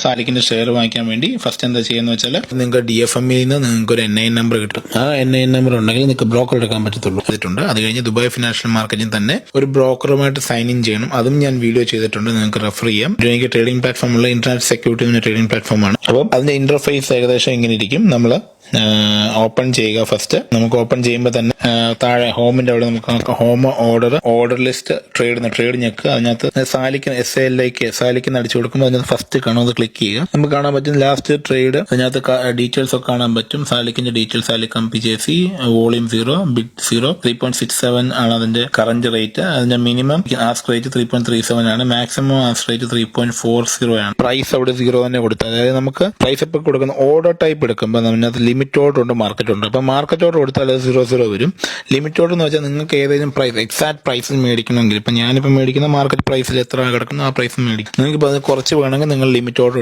സാലിക്കിന്റെ share വാങ്ങിക്കാൻ വേണ്ടി first എന്താ ചെയ്യുന്ന വെച്ചാൽ നിങ്ങൾക്ക് DFMൽ നിന്ന് നിങ്ങൾക്ക് ഒരു NIN നമ്പർ കിട്ടും. ആ NIN നമ്പർ ഉണ്ടെങ്കിൽ നിങ്ങൾക്ക് ബ്രോക്കർ എടുക്കാൻ പറ്റത്തുള്ളൂ. അത് കഴിഞ്ഞ് ദുബായ് ഫിനാൻഷ്യൽ മാർക്കറ്റിൽ തന്നെ ഒരു ബ്രോക്കറുമായിട്ട് സൈൻ ഇൻ ചെയ്യണം. അതും ഞാൻ വീഡിയോ ചെയ്തിട്ടുണ്ട്, നിങ്ങൾക്ക് റെഫർ ചെയ്യാം. എനിക്ക് ട്രേഡിംഗ് പ്ലാറ്റ്ഫോം ഉള്ള ഇന്റർനെറ്റ് സെക്യൂരിറ്റി ട്രേഡിംഗ് പ്ലാറ്റ്ഫോമാണ്. അപ്പം അതിന്റെ ഇന്റർഫേസ് ഏകദേശം ഇങ്ങനെ ഇരിക്കും. നമ്മൾ ഓപ്പൺ ചെയ്യുക. ഫസ്റ്റ് നമുക്ക് ഓപ്പൺ ചെയ്യുമ്പോൾ തന്നെ താഴെ ഹോമിന്റെ അവിടെ നമുക്ക് ഹോം ഓർഡർ ലിസ്റ്റ് ട്രേഡ് ഞെക്കുക. അതിനകത്ത് സാലിക്ക് അടിച്ചു കൊടുക്കുമ്പോൾ അതിനകത്ത് ഫസ്റ്റ് കാണും, അത് ക്ലിക്ക് ചെയ്യുക. നമുക്ക് കാണാൻ പറ്റും ലാസ്റ്റ് ട്രേഡ്. അതിനകത്ത് ഡീറ്റെയിൽസ് ഒക്കെ കാണാൻ പറ്റും. സാലിക്കിന്റെ details, Salik MPJC volume 0, bid 0, 3.67 ആണ് അതിന്റെ കറന്റ് റേറ്റ്. അതിന്റെ മിനിമം ആസ്ക് റേറ്റ് 3.37 ആണ്, മാക്സിമം ആസ്ക് റേറ്റ് 3.40 ആണ്. പ്രൈസ് അവിടെ 0 തന്നെ കൊടുത്തത്. അതായത് നമുക്ക് പ്രൈസ് ഇപ്പോൾ കൊടുക്കുന്ന ഓർഡർ ടൈപ്പ് എടുക്കുമ്പോൾ അതിനകത്ത് ലിമിറ്റ് ഓർഡർ ഉണ്ട്, മാർക്കറ്റ് ഉണ്ട്. അപ്പോൾ മാർക്കറ്റ് ഓർഡർ കൊടുത്താൽ അത് 00 വരും. ലിമിറ്റ് ഓർഡർ എന്ന് വെച്ചാൽ നിങ്ങൾക്ക് ഏതെങ്കിലും പ്രൈസ് എക്സാക്ട് പ്രൈസിൽ മേടിക്കണമെങ്കിൽ, ഇപ്പം ഞാനിപ്പോൾ മേടിക്കുന്ന മാർക്കറ്റ് പ്രൈസിൽ എത്ര കിടക്കുന്നു ആ പ്രൈസിൽ മേടിക്കും. നിങ്ങൾക്ക് അത് കുറച്ച് വേണമെങ്കിൽ നിങ്ങൾ ലിമിറ്റ് ഓർഡർ